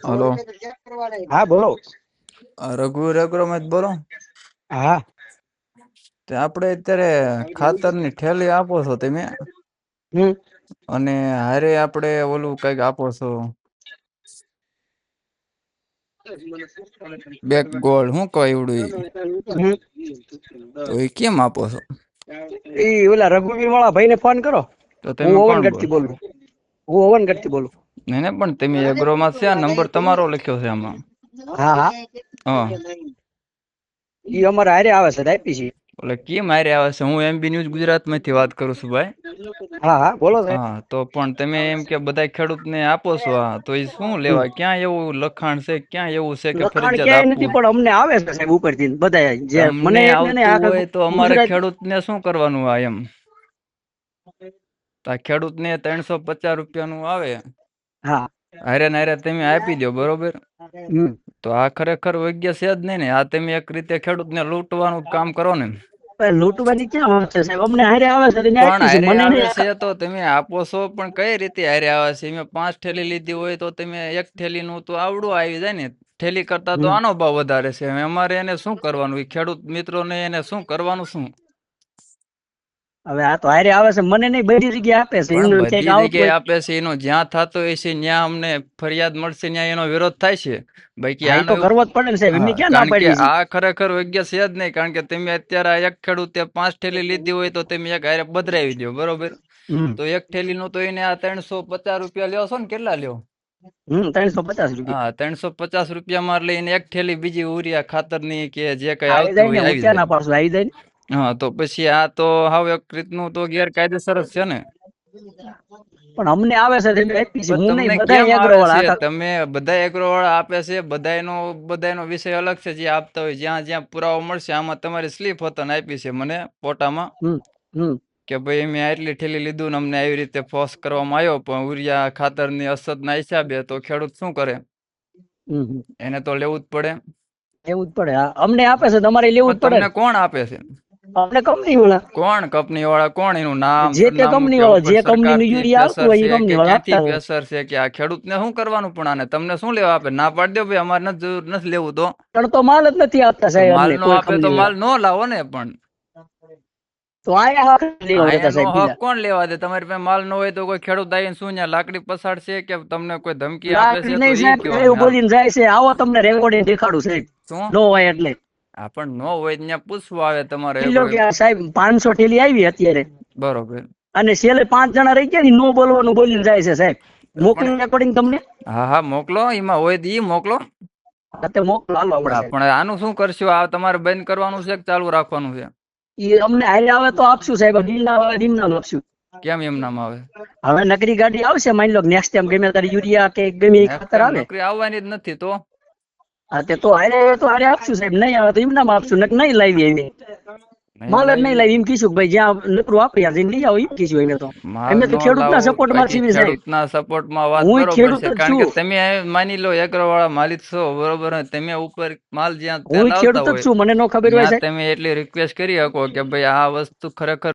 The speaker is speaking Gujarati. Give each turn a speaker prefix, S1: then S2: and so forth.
S1: હલો.
S2: હા બોલો.
S1: રઘુ રેગ્રોમાં બોલો.
S2: હા.
S1: તે આપડે અત્યારે ખાતરની ઠેલી આપો છો તમે.
S2: હમ.
S1: અને હારે આપડે ઓલું કઈક આપો છો. બેક ગોળ હું કય એવડું તો એ કેમ આપો છો.
S2: એ ઓલા રઘુવીર વાળા ભાઈ ને ફોન કરો.
S1: તો
S2: હું
S1: તમે કોણ
S2: ઓવનગઢ
S1: બોલ
S2: થી બોલું. હું ઓવનગઢ થી બોલું.
S1: નઈ પણ તમે એગ્રોમાં છે આ નંબર તમારો લખ્યો છે આમાં.
S2: હા હા.
S1: હા.
S2: ઈ અમારે હારે આવે છે આઈપીસી.
S1: એટલે કેમ હારે આવે છે હું એમબી ન્યૂઝ ગુજરાત માંથી વાત કરું છું ભાઈ.
S2: હા હા બોલો સાહેબ.
S1: હા તો પણ તમે એમ કે બધા ખેડૂતને આપો છો આ તો એ શું
S2: હમ.
S1: લેવા ક્યાં એવું લખાણ છે ક્યાં એવું છે કે
S2: લખાણ
S1: ફરજિયાત
S2: ક્યાંય નથી
S1: આપવું.
S2: પણ અમને આવે છે સાહેબ ઉપરથી બધા જે મને
S1: તમને
S2: એટલે ને
S1: આવતું
S2: આખા
S1: હોય તો અમારે
S2: ગુજરાત.
S1: ખેડૂતને શું કરવાનું આ એમ. આ ખેડૂત ને 350 રૂપિયા નું આવે.
S2: હા.
S1: હારે ને હારે તમે આપી દો બરોબર.
S2: હમ.
S1: તો આ ખરેખર વૈગ્ય છે જ નઈ ને આ તમે એક રીતે ખેડૂતને લૂંટવાનું કામ કરો ને.
S2: લૂંટવાની ક્યાં વાત છે સાહેબ અમને હારે આવે છે એને
S1: પણ
S2: આપી છે
S1: હારે
S2: મને
S1: આવે
S2: નહીં
S1: છે તો તમે આપો છો પણ કઈ રીતે હારે આવે છે મેં 5 થેલી લીધી હોય તો તમે એક થેલી નું તો આવડું આવી જાય ને. થેલી કરતા તો
S2: હમ.
S1: આનો ભાવ વધારે છે અમારે એને શું કરવાનું ખેડૂત મિત્રો ને એને શું કરવાનું શું.
S2: હવે આ તો હારે આવે છે મને નઈ બધી જગ્યા આપે છે
S1: પણ
S2: એનું ક્યાંક
S1: બધી
S2: આવતું
S1: જગ્યાએ
S2: હોય.
S1: આપે છે એનો જ્યાં થતો હોય છે ત્યાં અમને ફરિયાદ મળશે ત્યાં એનો વિરોધ થાય છે. બાકી
S2: હા એ
S1: આનો
S2: તો
S1: એવું
S2: કરવો જ પડે ને સાહેબ
S1: હા
S2: એમને ક્યાં ના
S1: કારણ કે
S2: પાડવી છે.
S1: આ ખરેખર વૈગ્ય છે જ નહીં કારણ કે તમે અત્યારે એક ખેડૂતે 5 થેલી લીધી હોય તો તમે એક હારે પધરાવી દો બરોબર.
S2: હમ.
S1: તો એક થેલી નું તો એને આ 350 રૂપિયા લ્યો છો ને કેટલા લ્યો.
S2: હમ 350 રૂપિયા.
S1: હા 350 રૂપિયા માં લઈને એક થેલી બીજી ઉરિયા ખાતર ની કે જે કઈ
S2: આવી
S1: આવતું
S2: જાય ને
S1: હોય
S2: હું
S1: આવી
S2: ક્યાં
S1: જાય.
S2: ના પાડશું આવી જાય ને.
S1: હા તો પછી આ તો હાવ એક રીતનું તો ગેરકાયદેસર જ છે ને.
S2: પણ અમને આવે છે તમે આપી છે
S1: પણ
S2: હું
S1: તમને
S2: નહીં બધા
S1: કેમ
S2: એગ્રો
S1: આવે
S2: વાળા
S1: છે
S2: આખા.
S1: તમે બધા એગ્રો વાળા આપે છે બધાનો વિષય અલગ છે જે આપતા હોય જ્યાં જ્યાં પુરાવો મળશે આમાં તમારી સ્લીપ હોતને આપી છે મને ફોટામાં.
S2: હમ હમ.
S1: કે ભાઈ મેં આટલી ઠેલી લીધું ને અમને આવી રીતે ફોર્સ કરવામાં આવ્યો પણ ઉરિયા ખાતર ની અસત ના હિસાબે તો ખેડૂત શું કરે.
S2: હમ.
S1: એને તો લેવું જ પડે.
S2: લેવું જ પડે અમને આપે છે તમારે લેવું
S1: પણ
S2: જ પડે
S1: તમને
S2: ને.
S1: કોણ આપે છે
S2: અમને કંપની વાળા.
S1: કોણ કંપની વાળા કોણ એનું નામ
S2: જે તે
S1: સરનામું
S2: કંપની
S1: કે
S2: વાળો
S1: ઉપર
S2: જે કંપની
S1: સરકાર
S2: નું
S1: થી
S2: યુરિયા આવતું
S1: પ્રેશર
S2: હોય એ
S1: છે કે
S2: કંપની વાળા
S1: ક્યાંથી
S2: આપતા હોય.
S1: પ્રેશર છે કે આ ખેડૂત ને શું કરવાનું પણ આને તમને શું લેવા આપે ના પાડી દો ભાઈ અમારે નથી લેવું તો.
S2: પણ તો માલ જ નથી આપતા
S1: તો
S2: સાહેબ
S1: માલ
S2: અમને
S1: નો
S2: કોઈ
S1: આપે તો
S2: કંપની
S1: માલ
S2: વાળા.
S1: ન લાવો ને પણ.
S2: તો આયા લેવા
S1: આયા
S2: દેતા
S1: નો
S2: સાહેબ
S1: હક
S2: બીજા.
S1: કોણ લેવા દે તમારી પાસે માલ ન હોય તો કોઈ ખેડૂત આવીને શું ન્યા લાકડી પસાડશે કે તમને કોઈ ધમકી આપે
S2: લાકડી
S1: છે તો
S2: નહીં
S1: ઈ
S2: સાહેબ
S1: કયો અમને
S2: એવું
S1: હાલ
S2: બોલીને જાય છે આવો તમને રેકોર્ડિંગ દેખાડું સાહેબ.
S1: શું
S2: નો હોય એટલે.
S1: આપણ ન હોય ત્યાં પૂછવા આવે તમારે
S2: લો કે સાહેબ 500 ઠેલી આવી અત્યારે.
S1: બરોબર
S2: અને છેલ્લે 5 જણા રહી ગયા ને નો બોલવાનું બોલીને જાય છે સાહેબ.
S1: તો પણ
S2: મોકલું રેકોર્ડિંગ તમને.
S1: હા હા મોકલો એમાં હોય તો ઈ મોકલો.
S2: મોકલો હાલો હમણાં
S1: હા
S2: સાહેબ.
S1: પણ આનું શું કરશું આ તમારે બંધ કરવાનું છે કે ચાલુ રાખવાનું છે.
S2: એ અમને હારે આવે તો આપશું સાહેબ ડીલ ના આવે ડીલ ના આપશું.
S1: કેમ એમ નામ આવે.
S2: હવે નકરી ગાડી આવશે માની લો નેક્સ્ટ ટાઈમ ગમે ત્યારે યુરિયા કે ગમે એ
S1: નેક્સ્ટ
S2: ખાતર
S1: ટાઈમ
S2: આવે.
S1: નોકરી આવવાની જ નથી તો.
S2: હા તો હારે આપશું સાહેબ નહીં આવે તો એમ નામ આપશું નહીં લાવી એવી. માલ જ નહીં લાવી એમ કીશું ભાઈ જ્યાં નકરું વાપરી લઈ આવો એમ કીશું એને તો.
S1: માલ
S2: અમે તો
S1: નો
S2: ખેડૂતના
S1: લાવો
S2: સપોર્ટમાં
S1: બાકી
S2: છીએ સાહેબ.
S1: ખેડૂતના સપોર્ટમાં વાત
S2: હું
S1: બરોબર
S2: ખેડૂત
S1: છે
S2: જ
S1: કારણ કે
S2: છું.
S1: તમે માની લો એગ્રો વાળા માલિક છો બરોબર તમે ઉપર માલ જ્યાં ત્યાં
S2: હું
S1: લાવતા
S2: ખેડૂત જ
S1: હોય
S2: છું મને નો ખબર હોય
S1: ત્યાં
S2: સાહેબ.
S1: તમે એટલી રિક્વેસ્ટ કરી શકો કે ભાઈ આ વસ્તુ ખરેખર